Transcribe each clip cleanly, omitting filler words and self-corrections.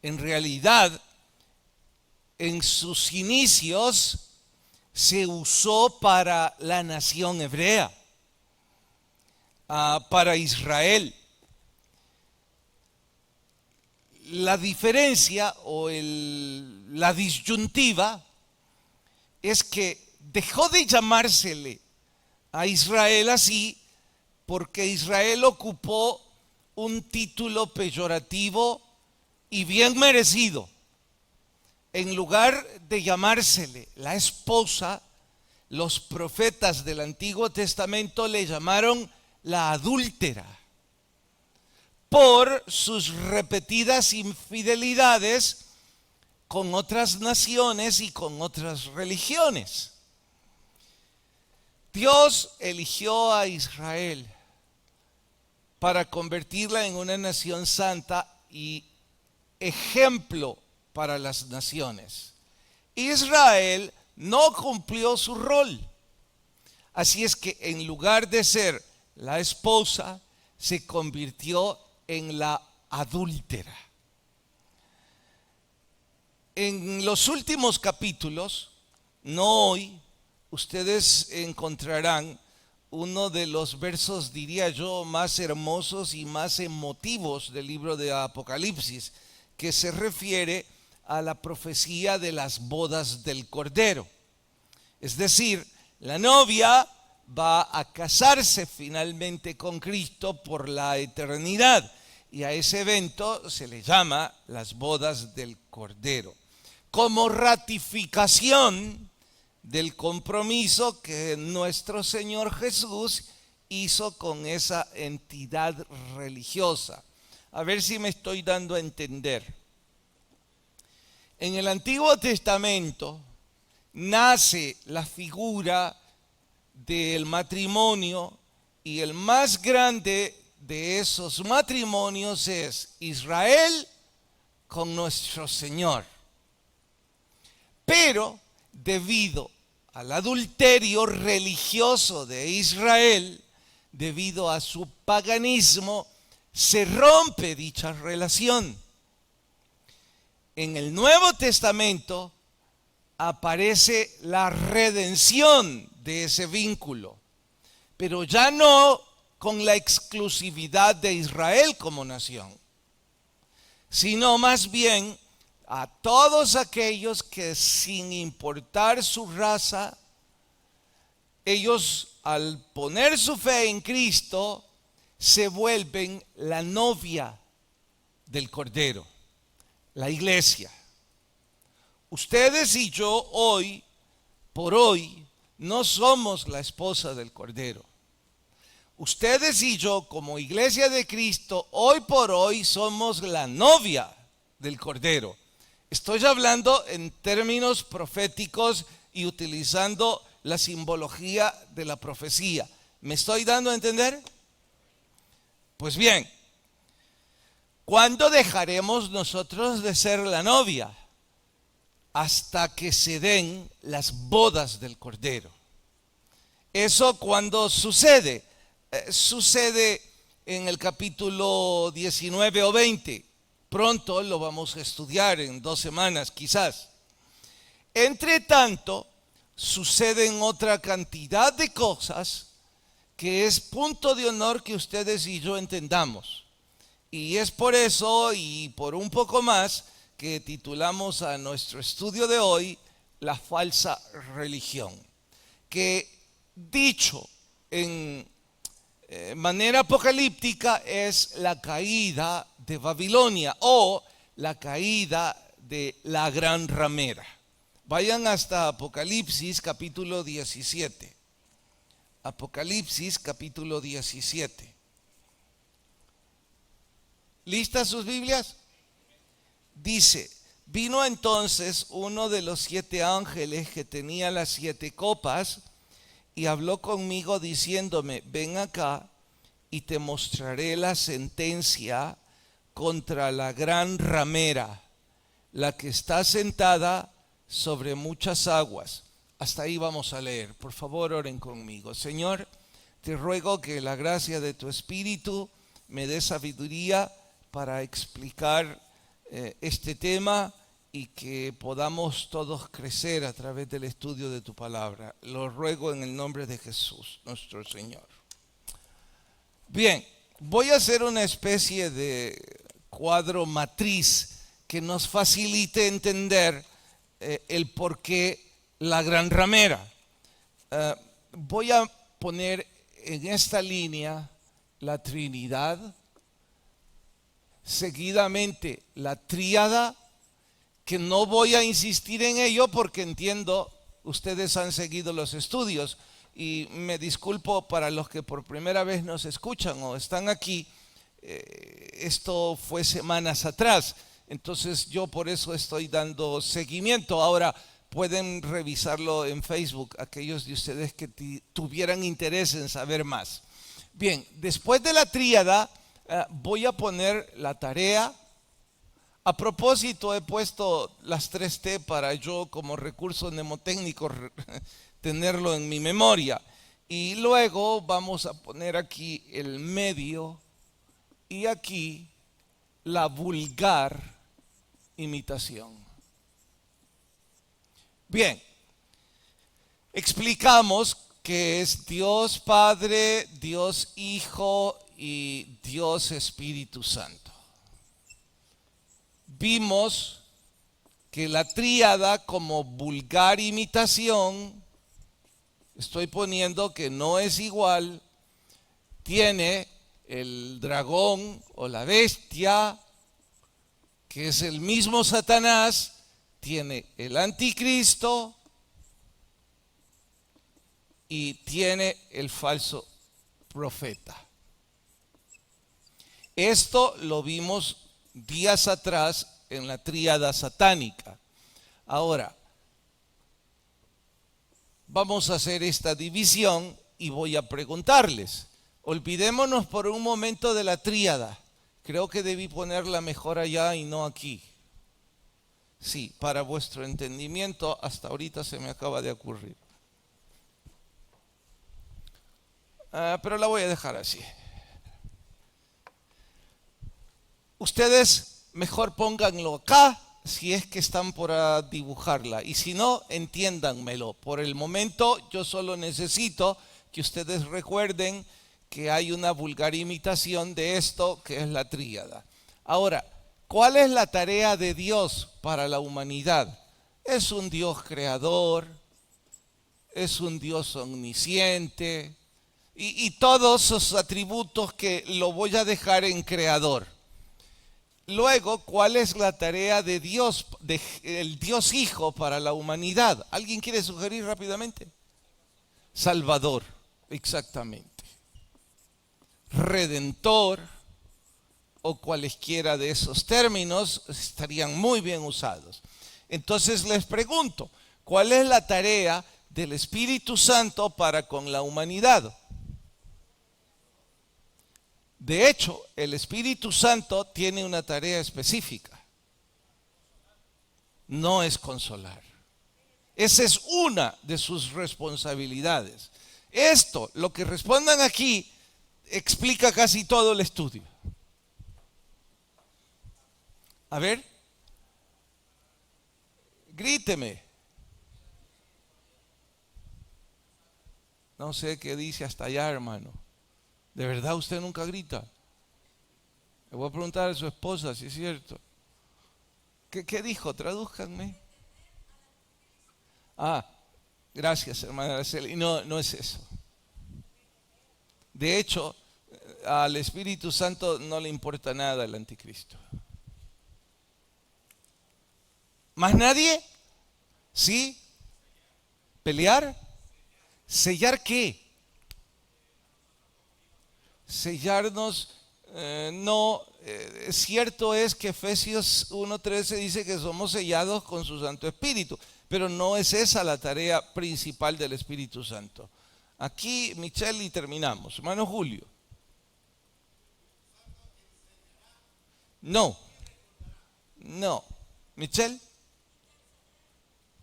En realidad, en sus inicios se usó para la nación hebrea, para Israel. La diferencia o la disyuntiva es que dejó de llamársele a Israel así porque Israel ocupó un título peyorativo y bien merecido. En lugar de llamársele la esposa, los profetas del Antiguo Testamento le llamaron la adúltera por sus repetidas infidelidades con otras naciones y con otras religiones. Dios eligió a Israel para convertirla en una nación santa y ejemplo para las naciones. Israel no cumplió su rol. Así es que en lugar de ser la esposa, se convirtió en la adúltera. En los últimos capítulos, no hoy, ustedes encontrarán uno de los versos, diría yo, más hermosos y más emotivos del libro de Apocalipsis, que se refiere a la profecía de las bodas del Cordero. Es decir, la novia va a casarse finalmente con Cristo por la eternidad, y a ese evento se le llama las bodas del Cordero, como ratificación del compromiso que nuestro Señor Jesús hizo con esa entidad religiosa. A ver si me estoy dando a entender. En el Antiguo Testamento nace la figura del matrimonio, y el más grande de esos matrimonios es Israel con nuestro Señor. Pero debido al adulterio religioso de Israel, debido a su paganismo, se rompe dicha relación. En el Nuevo Testamento aparece la redención de ese vínculo, pero ya no con la exclusividad de Israel como nación, sino más bien a todos aquellos que, sin importar su raza, ellos al poner su fe en Cristo se vuelven la novia del Cordero, la iglesia. Ustedes y yo hoy, por hoy, no somos la esposa del Cordero. Ustedes y yo, como iglesia de Cristo, hoy por hoy somos la novia del Cordero. Estoy hablando en términos proféticos y utilizando la simbología de la profecía. ¿Me estoy dando a entender? Pues bien, ¿cuándo dejaremos nosotros de ser la novia? Hasta que se den las bodas del Cordero. ¿Eso cuándo sucede? Sucede en el capítulo 19 o 20. Pronto lo vamos a estudiar, en 2 semanas quizás. Entre tanto, suceden otra cantidad de cosas que es punto de honor que ustedes y yo entendamos. Y es por eso y por un poco más que titulamos a nuestro estudio de hoy La falsa religión, que dicho en manera apocalíptica es la caída de Babilonia o la caída de la gran ramera. Vayan hasta Apocalipsis capítulo 17. Apocalipsis capítulo 17. ¿Listas sus Biblias? Dice: vino entonces uno de los 7 ángeles que tenía las 7 copas y habló conmigo diciéndome: ven acá y te mostraré la sentencia contra la gran ramera, la que está sentada sobre muchas aguas. Hasta ahí vamos a leer. Por favor, oren conmigo. Señor, te ruego que la gracia de tu Espíritu me dé sabiduría para explicar este tema y que podamos todos crecer a través del estudio de tu palabra. Lo ruego en el nombre de Jesús, nuestro Señor. Bien, voy a hacer una especie de cuadro matriz que nos facilite entender el por qué la gran ramera. Voy a poner en esta línea la Trinidad, seguidamente la tríada, que no voy a insistir en ello porque entiendo, ustedes han seguido los estudios y me disculpo para los que por primera vez nos escuchan o están aquí, esto fue semanas atrás, entonces yo por eso estoy dando seguimiento. Ahora pueden revisarlo en Facebook, aquellos de ustedes que tuvieran interés en saber más. Bien, después de la tríada voy a poner la tarea. A propósito, he puesto las 3T para yo como recurso mnemotécnico tenerlo en mi memoria. Y luego vamos a poner aquí el medio y aquí la vulgar imitación. Bien, explicamos que es Dios Padre, Dios Hijo y Dios Espíritu Santo. Vimos que la tríada como vulgar imitación, estoy poniendo que no es igual, tiene el dragón o la bestia, que es el mismo Satanás, tiene el anticristo y tiene el falso profeta. Esto lo vimos días atrás en la tríada satánica. Ahora, vamos a hacer esta división y voy a preguntarles. Olvidémonos por un momento de la tríada. Creo que debí ponerla mejor allá y no aquí. Sí, para vuestro entendimiento, hasta ahorita se me acaba de ocurrir. Pero la voy a dejar así. Ustedes mejor pónganlo acá si es que están por dibujarla y si no, entiéndanmelo. Por el momento yo solo necesito que ustedes recuerden que hay una vulgar imitación de esto que es la tríada. Ahora, ¿cuál es la tarea de Dios para la humanidad? Es un Dios creador, es un Dios omnisciente y todos sus atributos que lo voy a dejar en creador. Luego, ¿cuál es la tarea de Dios, el Dios Hijo para la humanidad? ¿Alguien quiere sugerir rápidamente? Salvador, exactamente. Redentor o cualesquiera de esos términos estarían muy bien usados. Entonces les pregunto, ¿cuál es la tarea del Espíritu Santo para con la humanidad? De hecho, el Espíritu Santo tiene una tarea específica. No es consolar. Esa es una de sus responsabilidades. Esto, lo que respondan aquí, explica casi todo el estudio. A ver, gríteme. No sé qué dice hasta allá, hermano. ¿De verdad usted nunca grita? Le voy a preguntar a su esposa si es cierto. ¿Qué dijo? Tradúzcanme. Gracias, hermana Araceli. No, no es eso. De hecho, al Espíritu Santo no le importa nada el anticristo. ¿Más nadie? ¿Sí? ¿Pelear? ¿Sellar qué? Sellarnos, no, cierto es que Efesios 1:13 dice que somos sellados con su Santo Espíritu, pero no es esa la tarea principal del Espíritu Santo. Aquí, Michelle, y terminamos. Hermano Julio. No. Michelle.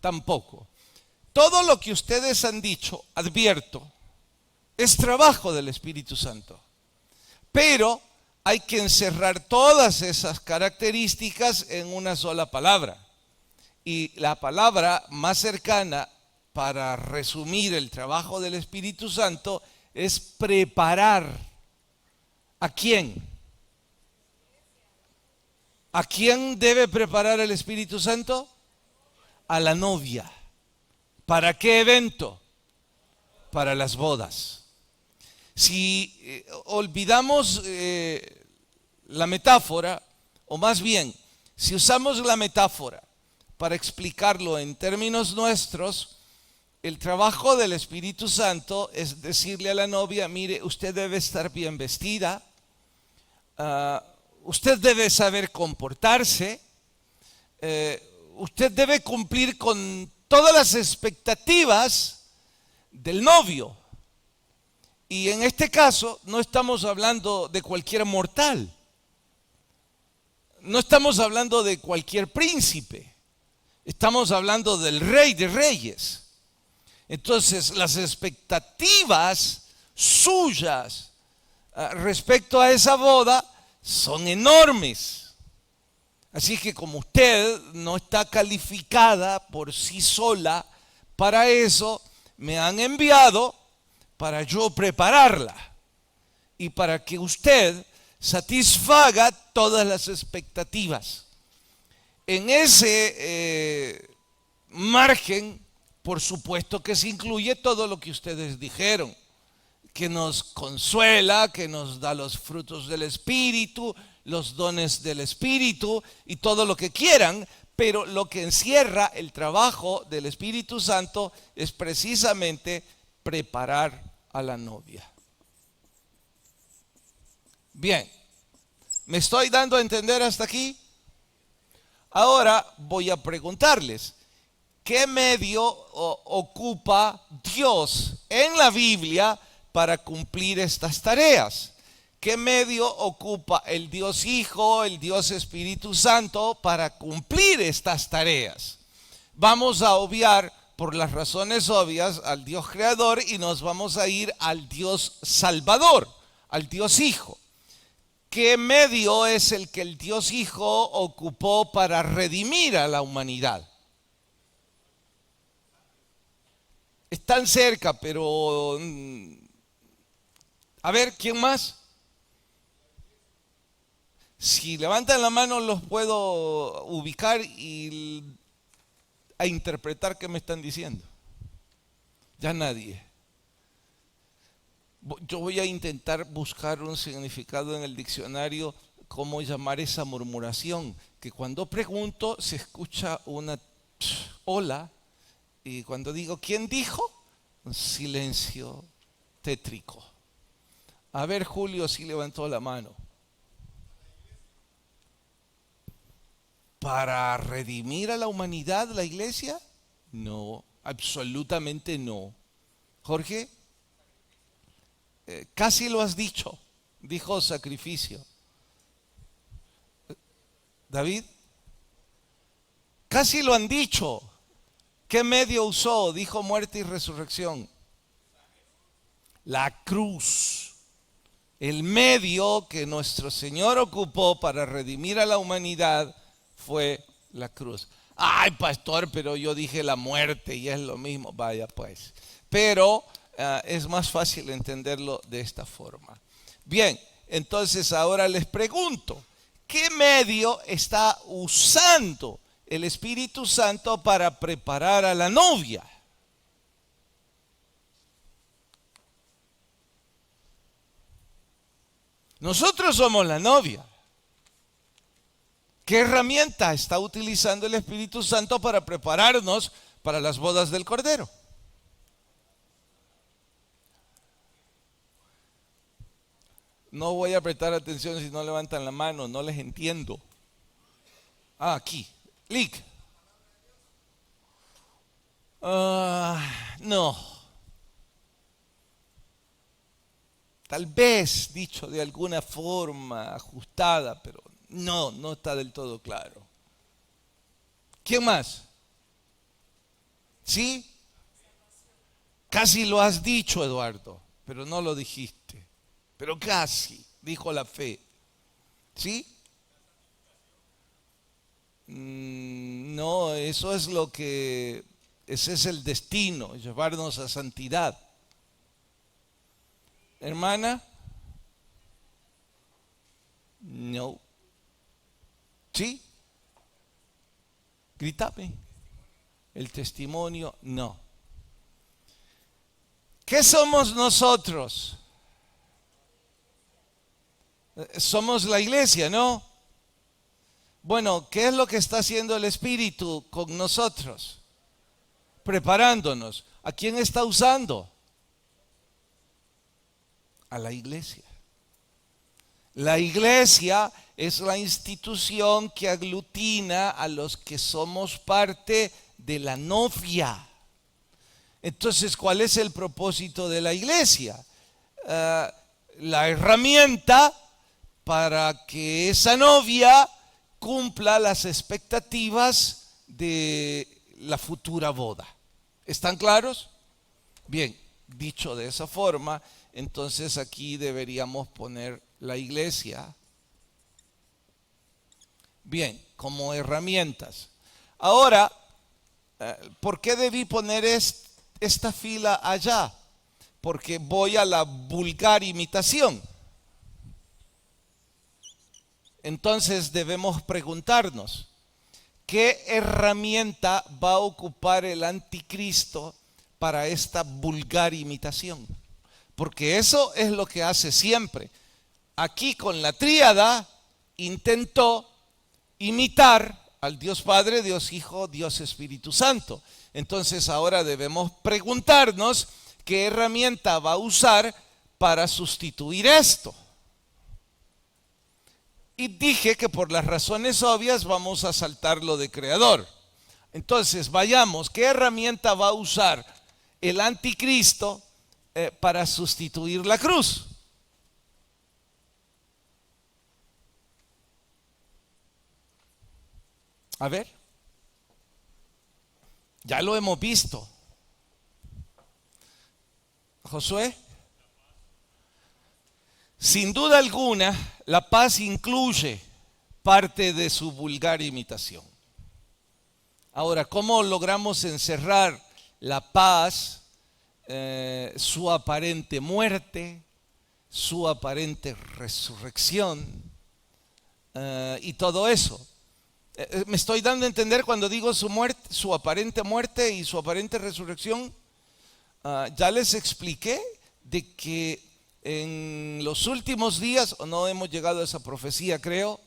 Tampoco. Todo lo que ustedes han dicho, advierto, es trabajo del Espíritu Santo. Pero hay que encerrar todas esas características en una sola palabra. Y la palabra más cercana para resumir el trabajo del Espíritu Santo es preparar. ¿A quién? ¿A quién debe preparar el Espíritu Santo? A la novia. ¿Para qué evento? Para las bodas. Si olvidamos la metáfora, o más bien, si usamos la metáfora para explicarlo en términos nuestros, el trabajo del Espíritu Santo es decirle a la novia, mire, usted debe estar bien vestida, usted debe saber comportarse, usted debe cumplir con todas las expectativas del novio. Y en este caso no estamos hablando de cualquier mortal, no estamos hablando de cualquier príncipe, estamos hablando del Rey de Reyes. Entonces las expectativas suyas respecto a esa boda son enormes. Así que como usted no está calificada por sí sola para eso, me han enviado para yo prepararla y para que usted satisfaga todas las expectativas. En ese margen, por supuesto que se incluye todo lo que ustedes dijeron, que nos consuela, que nos da los frutos del Espíritu, los dones del Espíritu y todo lo que quieran, pero lo que encierra el trabajo del Espíritu Santo es precisamente preparar a la novia. Bien, ¿me estoy dando a entender hasta aquí? Ahora voy a preguntarles, ¿qué medio ocupa Dios en la Biblia para cumplir estas tareas? ¿Qué medio ocupa el Dios Hijo, el Dios Espíritu Santo para cumplir estas tareas? Vamos a obviar por las razones obvias al Dios Creador y nos vamos a ir al Dios Salvador, al Dios Hijo. ¿Qué medio es el que el Dios Hijo ocupó para redimir a la humanidad? Están cerca, pero a ver, ¿quién más? Si levantan la mano los puedo ubicar y a interpretar qué me están diciendo. Ya nadie. Yo voy a intentar buscar un significado en el diccionario, cómo llamar esa murmuración, que cuando pregunto se escucha una hola, y cuando digo ¿quién dijo? Un silencio tétrico. A ver, Julio sí levantó la mano. ¿Para redimir a la humanidad la iglesia? No, absolutamente no. Jorge, casi lo has dicho, dijo sacrificio. David, casi lo han dicho. ¿Qué medio usó? Dijo muerte y resurrección. La cruz. El medio que nuestro Señor ocupó para redimir a la humanidad fue la cruz. Ay, pastor, pero yo dije la muerte y es lo mismo. Vaya pues. Pero es más fácil entenderlo de esta forma. Bien, entonces ahora les pregunto, ¿qué medio está usando el Espíritu Santo para preparar a la novia? Nosotros somos la novia. ¿Qué herramienta está utilizando el Espíritu Santo para prepararnos para las bodas del Cordero? No voy a prestar atención si no levantan la mano, no les entiendo. Aquí. Lick. No. Tal vez dicho de alguna forma ajustada, pero no está del todo claro. ¿Quién más? ¿Sí? Casi lo has dicho, Eduardo, pero no lo dijiste. Pero casi, dijo la fe. ¿Sí? No, ese es el destino, llevarnos a santidad. Hermana, no. ¿Sí? Grítame. El testimonio, no. ¿Qué somos nosotros? Somos la iglesia, ¿no? Bueno, ¿qué es lo que está haciendo el Espíritu con nosotros? Preparándonos. ¿A quién está usando? A la iglesia. La iglesia es la institución que aglutina a los que somos parte de la novia. Entonces, ¿cuál es el propósito de la iglesia? La herramienta para que esa novia cumpla las expectativas de la futura boda. ¿Están claros? Bien, dicho de esa forma, entonces aquí deberíamos poner la iglesia. Bien, como herramientas. Ahora, ¿por qué debí poner esta fila allá? Porque voy a la vulgar imitación. Entonces debemos preguntarnos, ¿qué herramienta va a ocupar el anticristo para esta vulgar imitación? Porque eso es lo que hace siempre. Aquí con la tríada intentó imitar al Dios Padre, Dios Hijo, Dios Espíritu Santo. Entonces ahora debemos preguntarnos qué herramienta va a usar para sustituir esto. Y dije que por las razones obvias vamos a saltar lo de creador. Entonces vayamos, ¿qué herramienta va a usar el anticristo para sustituir la cruz? A ver, ya lo hemos visto. Josué, sin duda alguna, la paz incluye parte de su vulgar imitación. Ahora, ¿cómo logramos encerrar la paz, su aparente muerte, su aparente resurrección y todo eso? ¿Me estoy dando a entender cuando digo su muerte, su aparente muerte y su aparente resurrección? Ya les expliqué de que en los últimos días, o no hemos llegado a esa profecía, creo,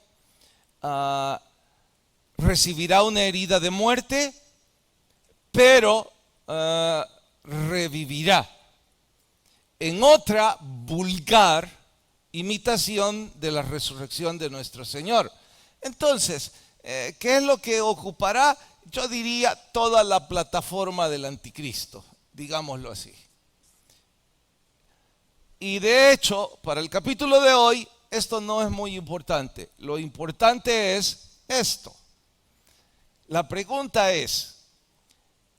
recibirá una herida de muerte, pero revivirá en otra vulgar imitación de la resurrección de nuestro Señor. Entonces, ¿qué es lo que ocupará? Yo diría toda la plataforma del anticristo, digámoslo así. Y de hecho, para el capítulo de hoy, esto no es muy importante. Lo importante es esto. La pregunta es,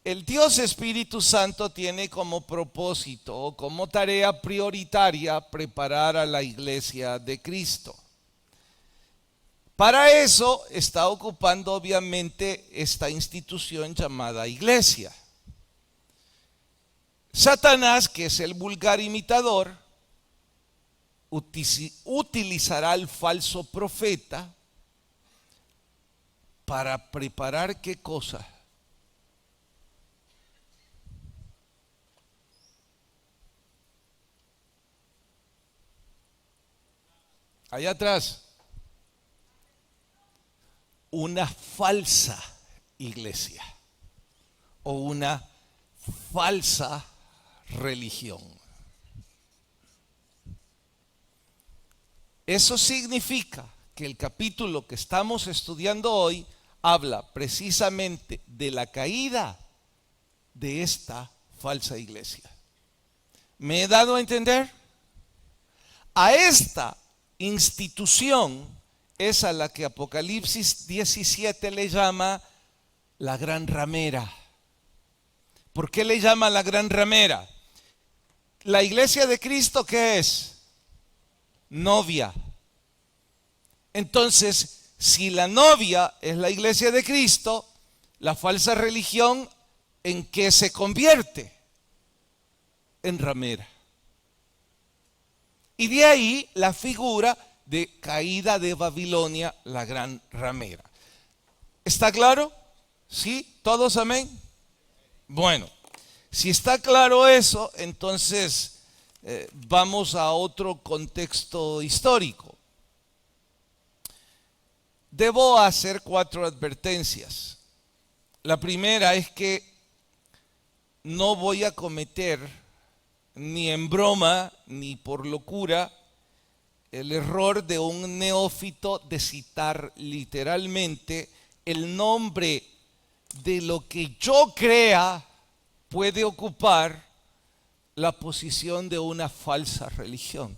el Dios Espíritu Santo tiene como propósito o como tarea prioritaria preparar a la iglesia de Cristo. Para eso está ocupando obviamente esta institución llamada iglesia. Satanás, que es el vulgar imitador, utilizará al falso profeta para preparar ¿qué cosa? Allá atrás. Una falsa iglesia o una falsa religión. Eso significa que el capítulo que estamos estudiando hoy habla precisamente de la caída de esta falsa iglesia. ¿Me he dado a entender? A esta institución es a la que Apocalipsis 17 le llama la gran ramera. ¿Por qué le llama la gran ramera? La iglesia de Cristo, ¿qué es? Novia. Entonces, si la novia es la iglesia de Cristo, la falsa religión, ¿en qué se convierte? En ramera. Y de ahí la figura de caída de Babilonia, la gran ramera. ¿Está claro? ¿Sí? ¿Todos amén? Bueno, si está claro eso, entonces vamos a otro contexto histórico. Debo hacer 4 advertencias. La primera es que no voy a cometer ni en broma ni por locura el error de un neófito de citar literalmente el nombre de lo que yo crea puede ocupar la posición de una falsa religión.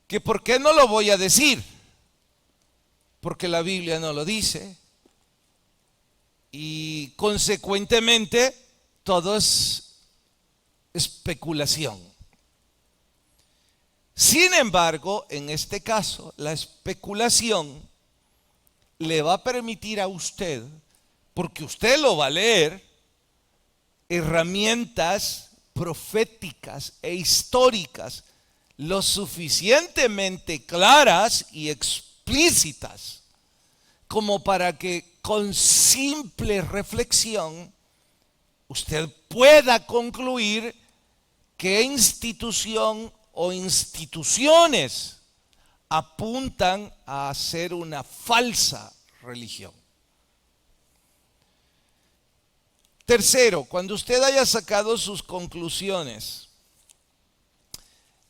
¿Que por qué no lo voy a decir? Porque la Biblia no lo dice y consecuentemente todo es especulación. Sin embargo, en este caso, la especulación le va a permitir a usted, porque usted lo va a leer, herramientas proféticas e históricas lo suficientemente claras y explícitas como para que con simple reflexión usted pueda concluir qué institución o instituciones apuntan a ser una falsa religión. Tercero, cuando usted haya sacado sus conclusiones,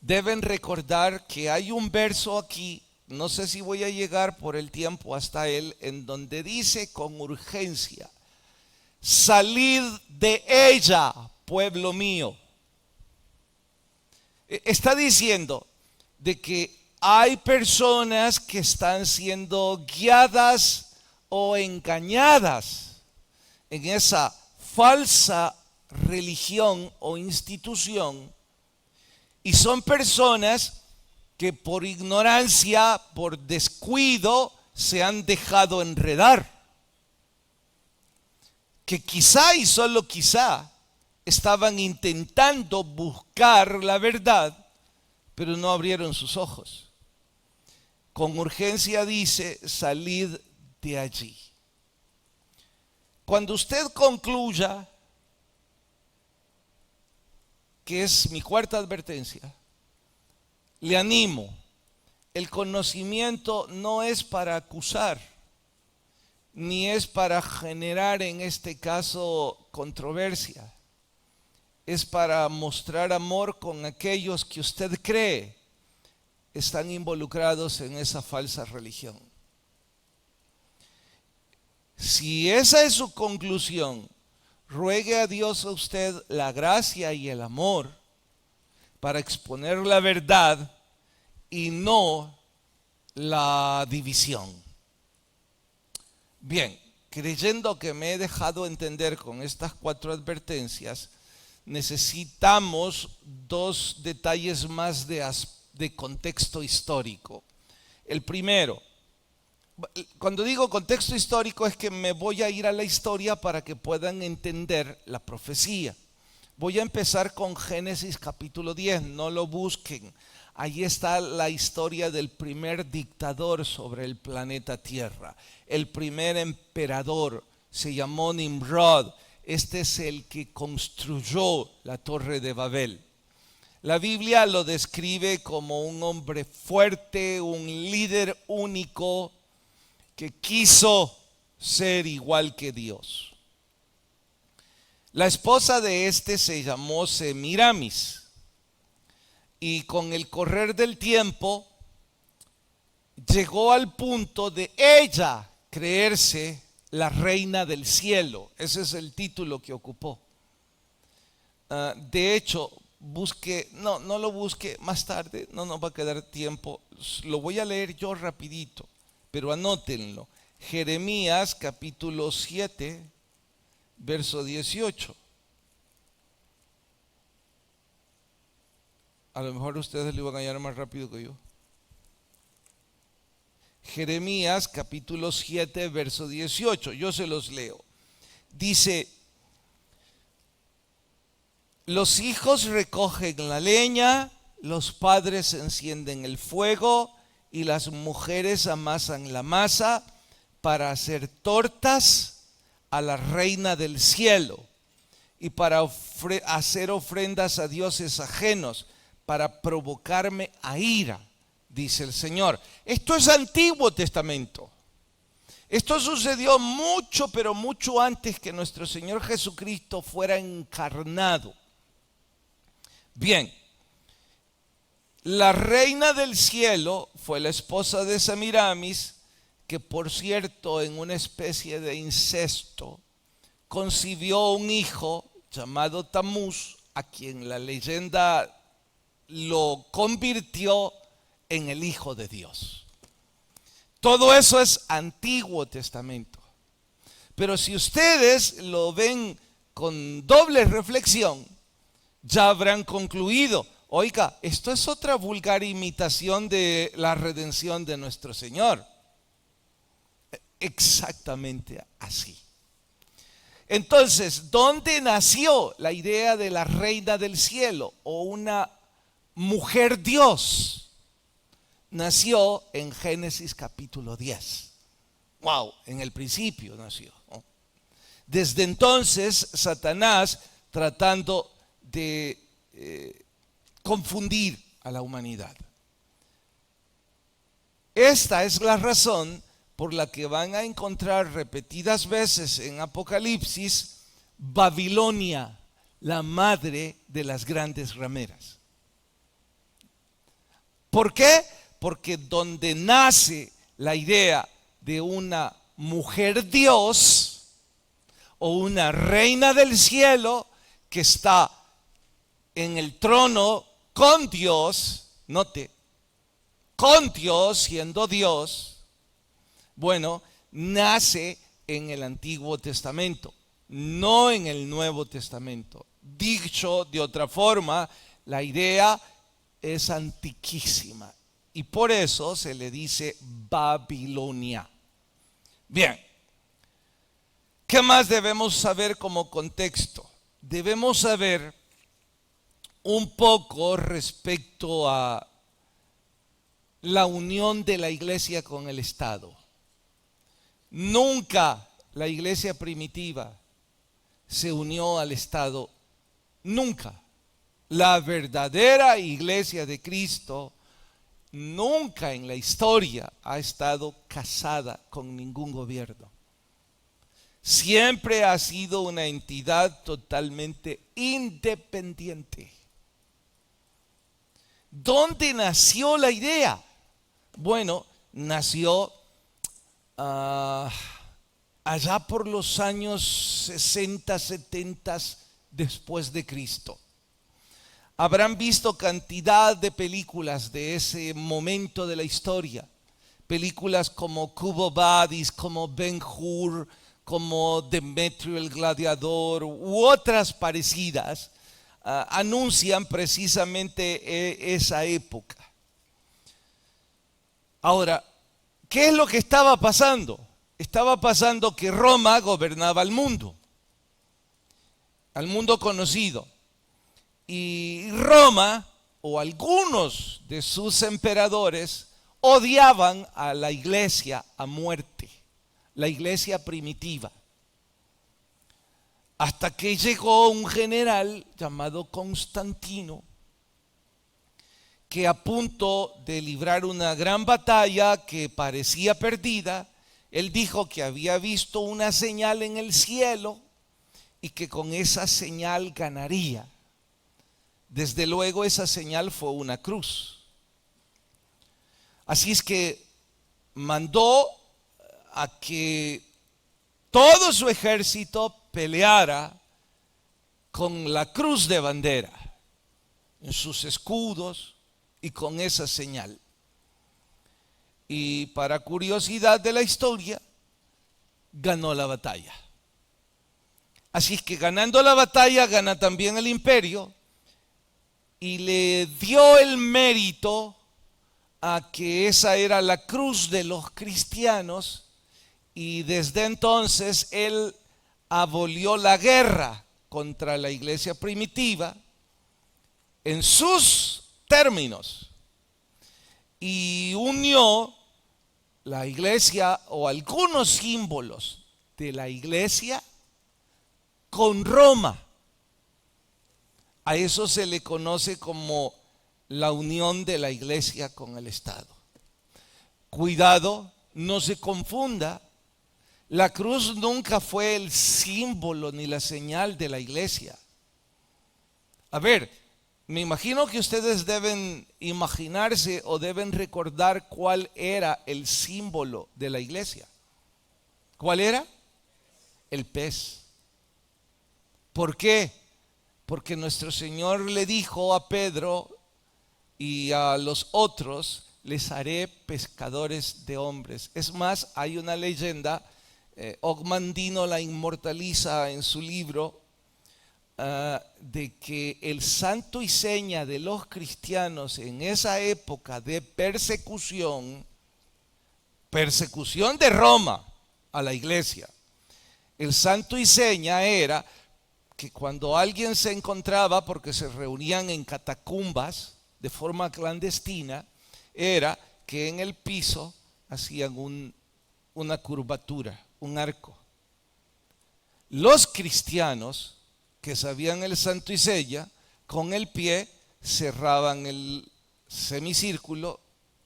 deben recordar que hay un verso aquí, no sé si voy a llegar por el tiempo hasta él, en donde dice con urgencia: salid de ella, pueblo mío. Está diciendo de que hay personas que están siendo guiadas o engañadas en esa falsa religión o institución, y son personas que por ignorancia, por descuido, se han dejado enredar, que quizá y solo quizá estaban intentando buscar la verdad, pero no abrieron sus ojos. Con urgencia dice: salid de allí. Cuando usted concluya, que es mi cuarta advertencia, le animo. El conocimiento no es para acusar, ni es para generar en este caso controversia. Es para mostrar amor con aquellos que usted cree están involucrados en esa falsa religión. Si esa es su conclusión, ruegue a Dios a usted la gracia y el amor para exponer la verdad y no la división. Bien, creyendo que me he dejado entender con estas 4 advertencias, necesitamos 2 detalles más de contexto histórico. El primero, cuando digo contexto histórico, es que me voy a ir a la historia para que puedan entender la profecía. Voy a empezar con Génesis capítulo 10, no lo busquen. Allí está la historia del primer dictador sobre el planeta Tierra. El primer emperador se llamó Nimrod. Este es el que construyó la Torre de Babel. La Biblia lo describe como un hombre fuerte, un líder único que quiso ser igual que Dios. La esposa de este se llamó Semiramis, y con el correr del tiempo llegó al punto de ella creerse la reina del cielo. Ese es el título que ocupó. De hecho, no lo busque más tarde, no nos va a quedar tiempo. Lo voy a leer yo rapidito, pero anótenlo. Jeremías capítulo 7, verso 18. A lo mejor ustedes lo iban a hallar más rápido que yo. Jeremías capítulo 7, verso 18. Yo se los leo. Dice: los hijos recogen la leña, los padres encienden el fuego y las mujeres amasan la masa para hacer tortas a la reina del cielo y para hacer ofrendas a dioses ajenos, para provocarme a ira, dice el Señor. Esto es Antiguo Testamento. Esto sucedió mucho, pero mucho antes que nuestro Señor Jesucristo fuera encarnado. Bien, la reina del cielo fue la esposa de Semiramis, que por cierto, en una especie de incesto, concibió un hijo llamado Tamuz, a quien la leyenda lo convirtió en el Hijo de Dios. Todo eso es Antiguo Testamento. Pero si ustedes lo ven con doble reflexión, ya habrán concluido: oiga, esto es otra vulgar imitación de la redención de nuestro Señor. Exactamente así. Entonces, ¿dónde nació la idea de la reina del cielo o una mujer Dios? Nació en Génesis capítulo 10. Wow, en el principio nació, ¿no? Desde entonces, Satanás, tratando de confundir a la humanidad. Esta es la razón por la que van a encontrar repetidas veces en Apocalipsis Babilonia, la madre de las grandes rameras. ¿Por qué? Porque donde nace la idea de una mujer Dios o una reina del cielo que está en el trono con Dios, note, con Dios, siendo Dios, bueno, nace en el Antiguo Testamento, no en el Nuevo Testamento. Dicho de otra forma, la idea es antiquísima y por eso se le dice Babilonia. Bien, ¿qué más debemos saber como contexto? Debemos saber un poco respecto a la unión de la iglesia con el Estado. Nunca la iglesia primitiva se unió al Estado, nunca. La verdadera iglesia de Cristo nunca en la historia ha estado casada con ningún gobierno. Siempre ha sido una entidad totalmente independiente. ¿Dónde nació la idea? Bueno, nació allá por los años 60, 70 después de Cristo. Habrán visto cantidad de películas de ese momento de la historia. Películas como Cubo Vadis, como Ben-Hur, como Demetrio el Gladiador u otras parecidas, anuncian precisamente esa época. Ahora, ¿qué es lo que estaba pasando? Estaba pasando que Roma gobernaba al mundo conocido. Y Roma, o algunos de sus emperadores, odiaban a la iglesia a muerte, la iglesia primitiva. Hasta que llegó un general llamado Constantino, que a punto de librar una gran batalla que parecía perdida, él dijo que había visto una señal en el cielo y que con esa señal ganaría. Desde luego esa señal fue una cruz. Así es que mandó a que todo su ejército peleara con la cruz de bandera en sus escudos y con esa señal. Y para curiosidad de la historia, ganó la batalla. Así es que ganando la batalla gana también el imperio y le dio el mérito a que esa era la cruz de los cristianos y desde entonces él abolió la guerra contra la iglesia primitiva en sus términos y unió la iglesia o algunos símbolos de la iglesia con Roma. A eso se le conoce como la unión de la iglesia con el Estado. Cuidado, no se confunda. La cruz nunca fue el símbolo ni la señal de la iglesia. A ver, me imagino que ustedes deben imaginarse o deben recordar cuál era el símbolo de la iglesia. ¿Cuál era? El pez. ¿Por qué? Porque nuestro Señor le dijo a Pedro y a los otros, les haré pescadores de hombres. Es más, hay una leyenda, Ogmandino la inmortaliza en su libro, de que el santo y seña de los cristianos en esa época de persecución de Roma a la iglesia, el santo y seña era que cuando alguien se encontraba, porque se reunían en catacumbas de forma clandestina, era que en el piso hacían una curvatura, un arco. Los cristianos que sabían el santo y seña, con el pie cerraban el semicírculo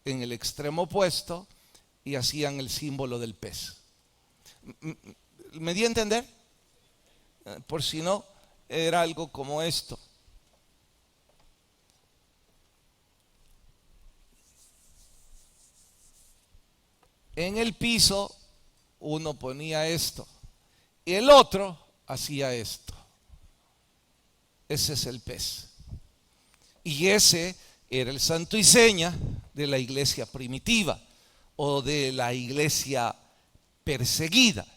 en el extremo opuesto y hacían el símbolo del pez. ¿Me di a entender? Por si no, era algo como esto. En el piso uno ponía esto y el otro hacía esto. Ese es el pez. Y ese era el santo y seña de la iglesia primitiva o de la iglesia perseguida.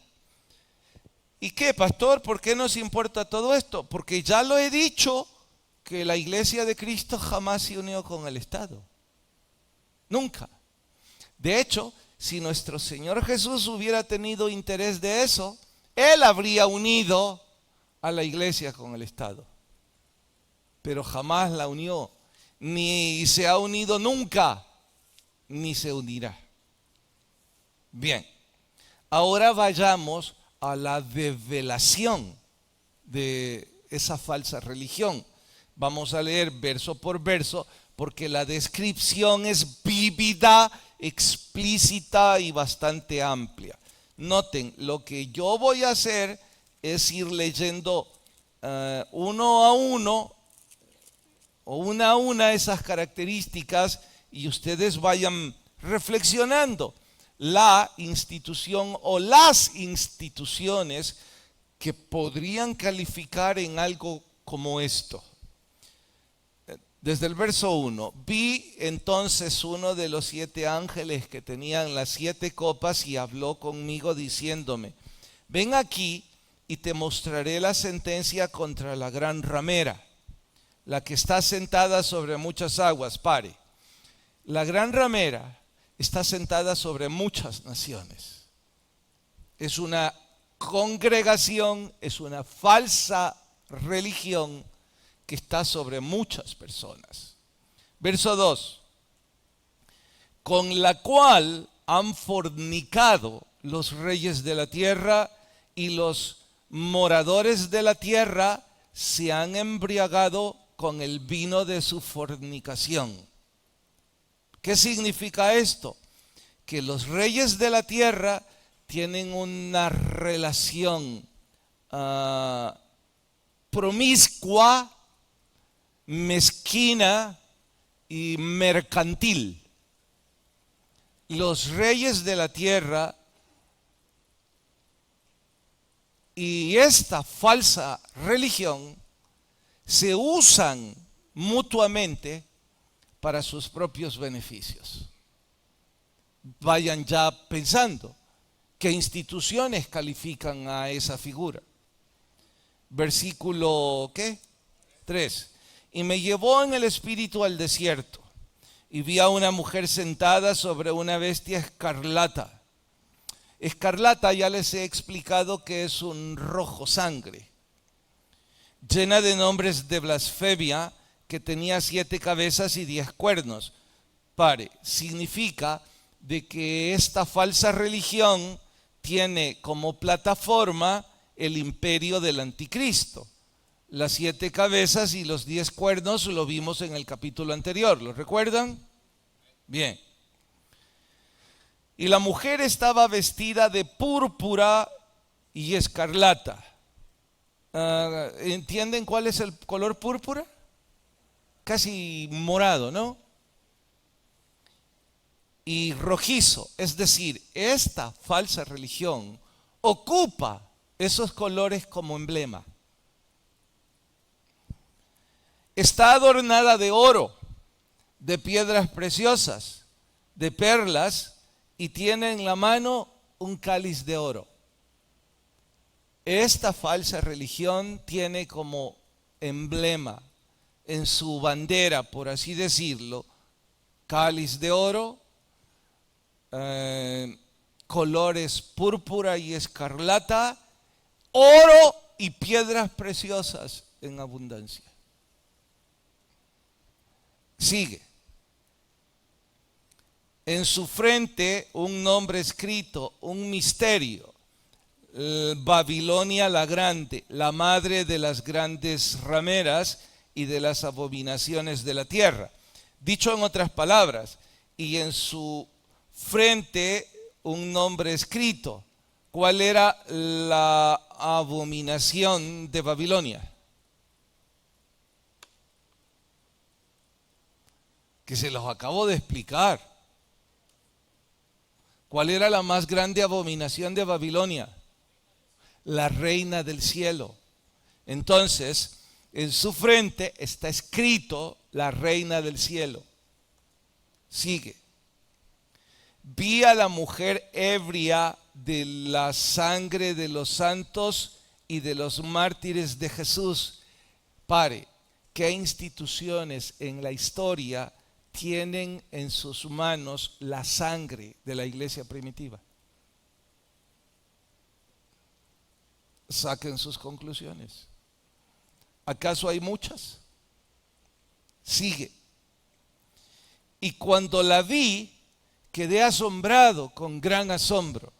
¿Y qué, pastor? ¿Por qué nos importa todo esto? Porque ya lo he dicho, que la iglesia de Cristo jamás se unió con el Estado. Nunca. De hecho, si nuestro Señor Jesús hubiera tenido interés de eso, Él habría unido a la iglesia con el Estado. Pero jamás la unió, ni se ha unido nunca, ni se unirá. Bien, ahora vayamos a la develación de esa falsa religión. Vamos a leer verso por verso porque la descripción es vívida, explícita y bastante amplia. Noten, lo que yo voy a hacer es ir leyendo uno a uno o una a una esas características y ustedes vayan reflexionando la institución o las instituciones que podrían calificar en algo como esto. Desde el verso 1, vi entonces uno de los 7 ángeles que tenían las 7 copas y habló conmigo diciéndome, ven aquí y te mostraré la sentencia contra la gran ramera, la que está sentada sobre muchas aguas. Pare, la gran ramera está sentada sobre muchas naciones. Es una congregación, es una falsa religión que está sobre muchas personas. Verso 2. Con la cual han fornicado los reyes de la tierra y los moradores de la tierra se han embriagado con el vino de su fornicación. ¿Qué significa esto? Que los reyes de la tierra tienen una relación promiscua, mezquina y mercantil. Los reyes de la tierra y esta falsa religión se usan mutuamente para sus propios beneficios. Vayan ya pensando qué instituciones califican a esa figura. Versículo ¿qué? 3. Y me llevó en el espíritu al desierto, y vi a una mujer sentada sobre una bestia escarlata. Escarlata ya les he explicado que es un rojo sangre, llena de nombres de blasfemia, que tenía 7 cabezas y 10 cuernos. Significa de que esta falsa religión tiene como plataforma el imperio del anticristo. Las 7 cabezas y los 10 cuernos lo vimos en el capítulo anterior, ¿lo recuerdan? Bien. Y la mujer estaba vestida de púrpura y escarlata. ¿Entienden cuál es el color púrpura? Casi morado, ¿no? Y rojizo, es decir, esta falsa religión ocupa esos colores como emblema. Está adornada de oro, de piedras preciosas, de perlas, y tiene en la mano un cáliz de oro. Esta falsa religión tiene como emblema en su bandera, por así decirlo, cáliz de oro, colores púrpura y escarlata, oro y piedras preciosas en abundancia. Sigue. En su frente un nombre escrito, un misterio. Babilonia la Grande, la madre de las grandes rameras y de las abominaciones de la tierra. Dicho en otras palabras, y en su frente un nombre escrito. ¿Cuál era la abominación de Babilonia? Que se los acabo de explicar. ¿Cuál era la más grande abominación de Babilonia? La reina del cielo. Entonces, en su frente está escrito la reina del cielo. Sigue. Vi a la mujer ebria de la sangre de los santos y de los mártires de Jesús. ¿Qué instituciones en la historia tienen en sus manos la sangre de la iglesia primitiva? Saquen sus conclusiones. ¿Acaso hay muchas? Sigue. Y cuando la vi, quedé asombrado con gran asombro.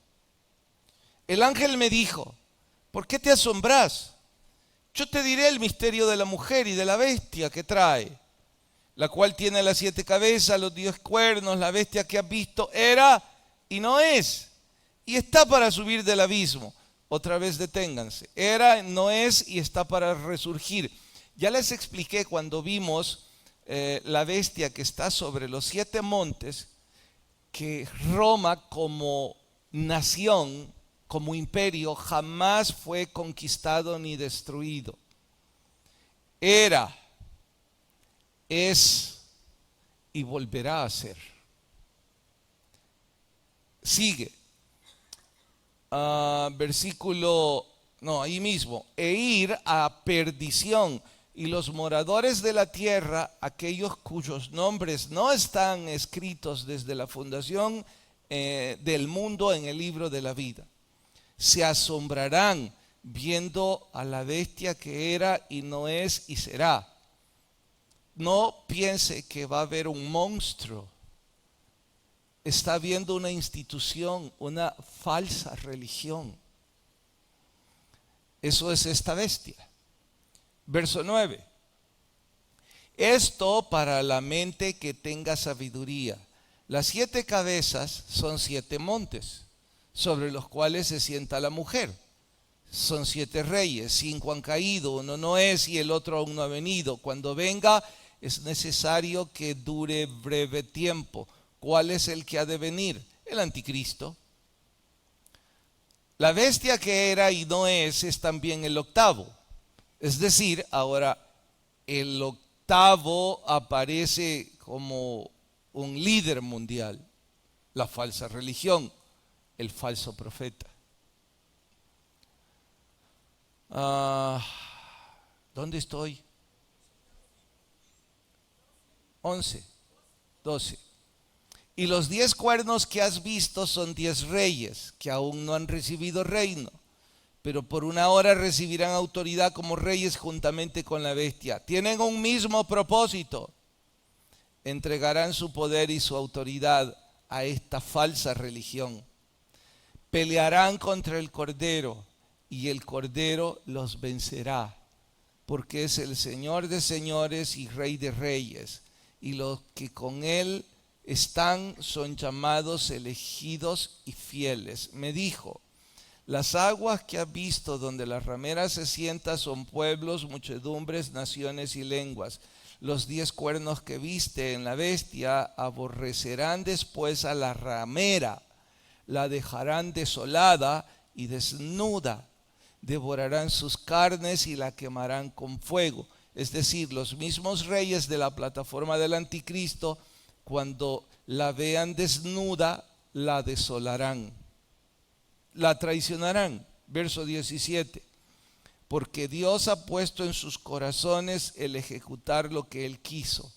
El ángel me dijo: ¿por qué te asombras? Yo te diré el misterio de la mujer y de la bestia que trae, la cual tiene las 7 cabezas, los 10 cuernos. La bestia que has visto era y no es, y está para subir del abismo. Otra vez deténganse. Era, no es y está para resurgir. Ya les expliqué cuando vimos la bestia que está sobre los 7 montes, que Roma como nación, como imperio, jamás fue conquistado ni destruido. Era, es y volverá a ser. Sigue. Ahí mismo. E ir a perdición. Y los moradores de la tierra, aquellos cuyos nombres no están escritos desde la fundación del mundo en el libro de la vida, se asombrarán viendo a la bestia que era y no es y será. No piense que va a haber un monstruo. Está viendo una institución, una falsa religión. Eso es esta bestia. Verso 9. Esto para la mente que tenga sabiduría. Las 7 cabezas son 7 montes, sobre los cuales se sienta la mujer. Son 7 reyes, 5 han caído, uno no es y el otro aún no ha venido. Cuando venga es necesario que dure breve tiempo. ¿Cuál es el que ha de venir? El anticristo. La bestia que era y no es también el octavo. Es decir, ahora el octavo aparece como un líder mundial, la falsa religión, el falso profeta. ¿Dónde estoy? 11. 12. Y los 10 cuernos que has visto son 10 reyes que aún no han recibido reino, pero por una hora recibirán autoridad como reyes juntamente con la bestia. Tienen un mismo propósito: entregarán su poder y su autoridad a esta falsa religión. Pelearán contra el Cordero y el Cordero los vencerá, porque es el Señor de señores y Rey de reyes, y los que con él están son llamados, elegidos y fieles. Me dijo: las aguas que has visto donde la ramera se sienta son pueblos, muchedumbres, naciones y lenguas. Los 10 cuernos que viste en la bestia aborrecerán después a la ramera, la dejarán desolada y desnuda, devorarán sus carnes y la quemarán con fuego. Es decir, los mismos reyes de la plataforma del anticristo, cuando la vean desnuda, la desolarán, la traicionarán. Verso 17. Porque Dios ha puesto en sus corazones el ejecutar lo que Él quiso,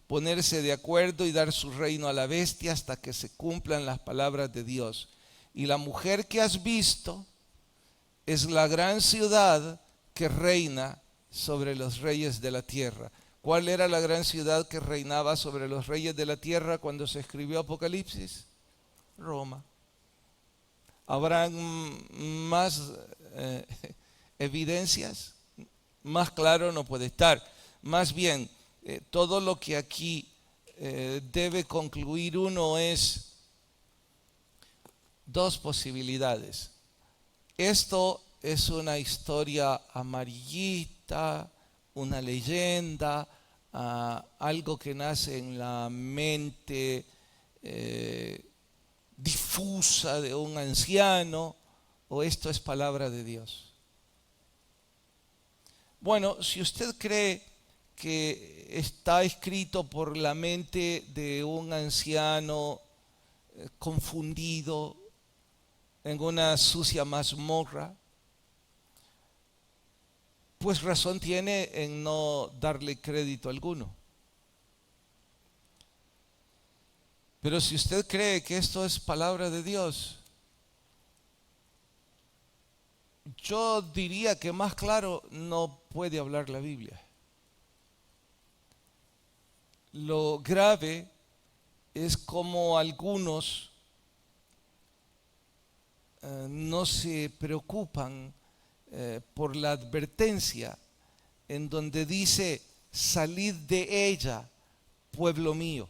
ponerse de acuerdo y dar su reino a la bestia hasta que se cumplan las palabras de Dios. Y la mujer que has visto es la gran ciudad que reina sobre los reyes de la tierra. ¿Cuál era la gran ciudad que reinaba sobre los reyes de la tierra cuando se escribió Apocalipsis? Roma. ¿Habrán más evidencias? Más claro no puede estar. Más bien, todo lo que aquí debe concluir uno es dos posibilidades. Esto es una historia amarillista, una leyenda, algo que nace en la mente difusa de un anciano, o esto es palabra de Dios. Bueno, si usted cree que está escrito por la mente de un anciano confundido en una sucia mazmorra, pues razón tiene en no darle crédito alguno. Pero si usted cree que esto es palabra de Dios, yo diría que más claro no puede hablar la Biblia. Lo grave es como algunos no se preocupan por la advertencia en donde dice: salid de ella, pueblo mío.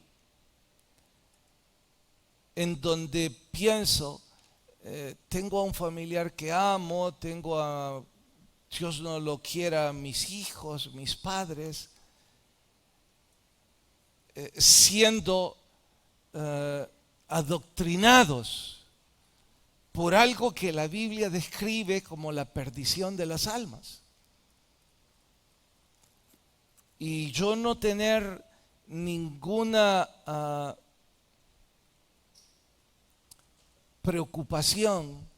En donde pienso, tengo a un familiar que amo, tengo a, Dios no lo quiera, mis hijos, mis padres, siendo adoctrinados por algo que la Biblia describe como la perdición de las almas. Y yo no tener ninguna preocupación,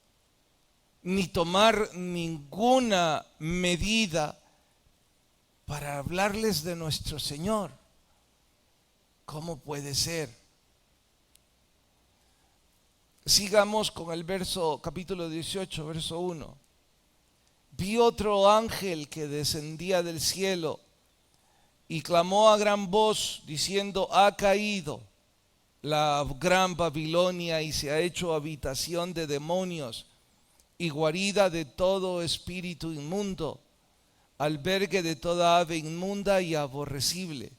ni tomar ninguna medida para hablarles de nuestro Señor. ¿Cómo puede ser? Sigamos con el capítulo 18, verso 1. Vi otro ángel que descendía del cielo y clamó a gran voz diciendo: ha caído la gran Babilonia y se ha hecho habitación de demonios y guarida de todo espíritu inmundo, albergue de toda ave inmunda y aborrecible,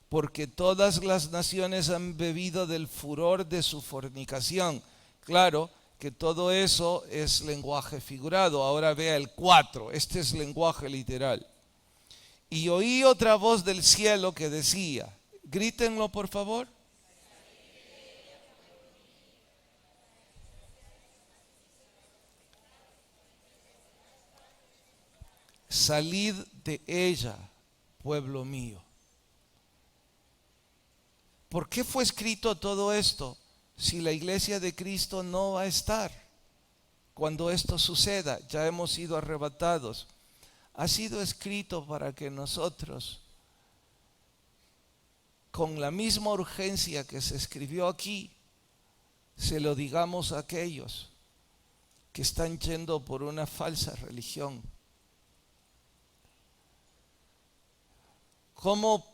porque todas las naciones han bebido del furor de su fornicación. Claro que todo eso es lenguaje figurado. Ahora vea el 4, este es lenguaje literal. Y oí otra voz del cielo que decía, grítenlo por favor: salid de ella, pueblo mío. ¿Por qué fue escrito todo esto si la iglesia de Cristo no va a estar cuando esto suceda? Ya hemos sido arrebatados. Ha sido escrito para que nosotros con la misma urgencia que se escribió aquí, se lo digamos a aquellos que están yendo por una falsa religión. ¿Cómo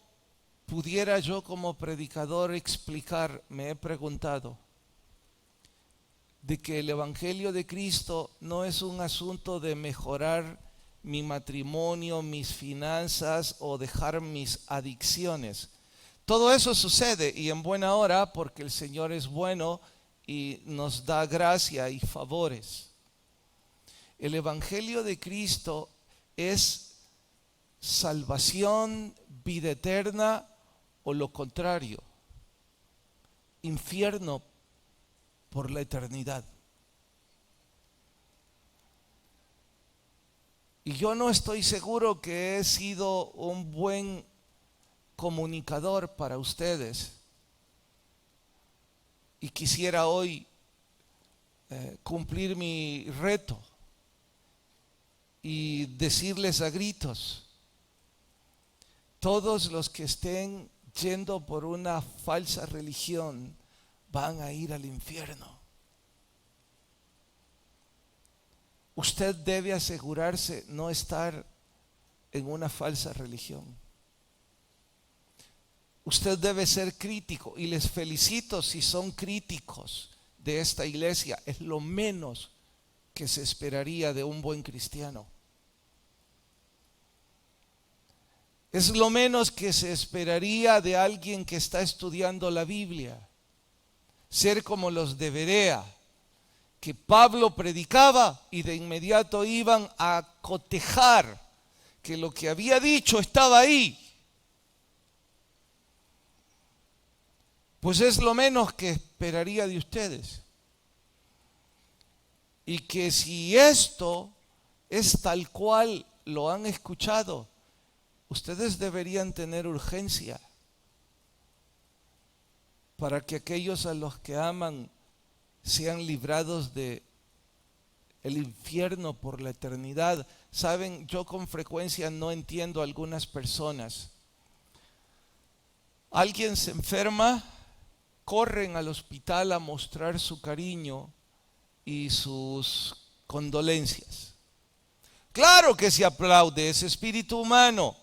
pudiera yo como predicador explicar, me he preguntado, de que el Evangelio de Cristo no es un asunto de mejorar mi matrimonio, mis finanzas o dejar mis adicciones? Todo eso sucede y en buena hora, porque el Señor es bueno y nos da gracia y favores. El Evangelio de Cristo es salvación, vida eterna o lo contrario, infierno por la eternidad. Y yo no estoy seguro que he sido un buen comunicador para ustedes. Y quisiera hoy cumplir mi reto y decirles a gritos: todos los que estén yendo por una falsa religión van a ir al infierno. Usted debe asegurarse no estar en una falsa religión. Usted debe ser crítico y les felicito si son críticos de esta iglesia. Es lo menos que se esperaría de un buen cristiano. Es lo menos que se esperaría de alguien que está estudiando la Biblia. Ser como los de Berea, que Pablo predicaba y de inmediato iban a cotejar que lo que había dicho estaba ahí. Pues es lo menos que esperaría de ustedes. Y que si esto es tal cual lo han escuchado, ustedes deberían tener urgencia para que aquellos a los que aman sean librados de el infierno por la eternidad. Saben, yo con frecuencia no entiendo a algunas personas. Alguien se enferma, corren al hospital a mostrar su cariño y sus condolencias. Claro que se aplaude ese espíritu humano.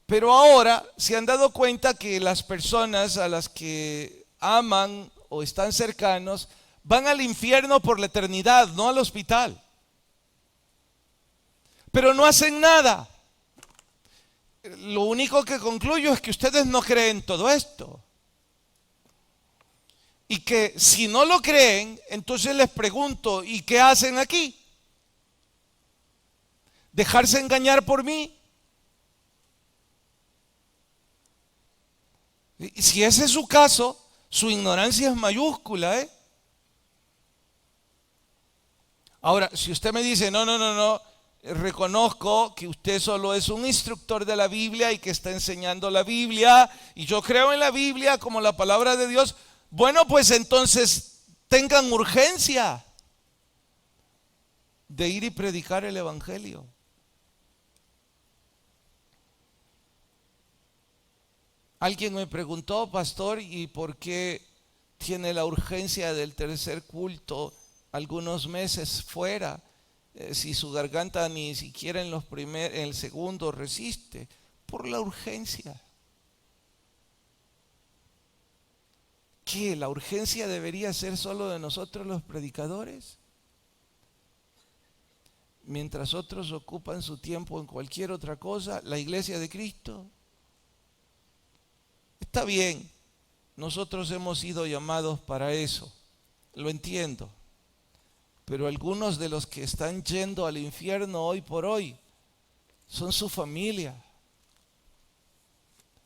Pero ahora se han dado cuenta que las personas a las que aman o están cercanos van al infierno por la eternidad, no al hospital. Pero no hacen nada. Lo único que concluyo es que ustedes no creen todo esto. Y que si no lo creen, entonces les pregunto, ¿y qué hacen aquí? ¿Dejarse engañar por mí? Y si ese es su caso, su ignorancia es mayúscula, ¿eh? Ahora, si usted me dice, no, reconozco que usted solo es un instructor de la Biblia y que está enseñando la Biblia, y yo creo en la Biblia como la palabra de Dios, bueno, pues entonces tengan urgencia de ir y predicar el Evangelio. Alguien me preguntó, pastor, ¿y por qué tiene la urgencia del tercer culto algunos meses fuera? Si su garganta ni siquiera en el segundo resiste, por la urgencia. ¿Qué? ¿La urgencia debería ser solo de nosotros los predicadores? Mientras otros ocupan su tiempo en cualquier otra cosa, la iglesia de Cristo. Está bien, nosotros hemos sido llamados para eso, lo entiendo. Pero algunos de los que están yendo al infierno hoy por hoy son su familia,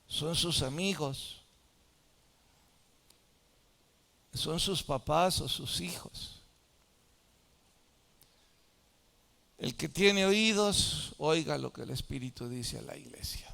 son sus amigos, son sus papás o sus hijos. El que tiene oídos, oiga lo que el Espíritu dice a la iglesia.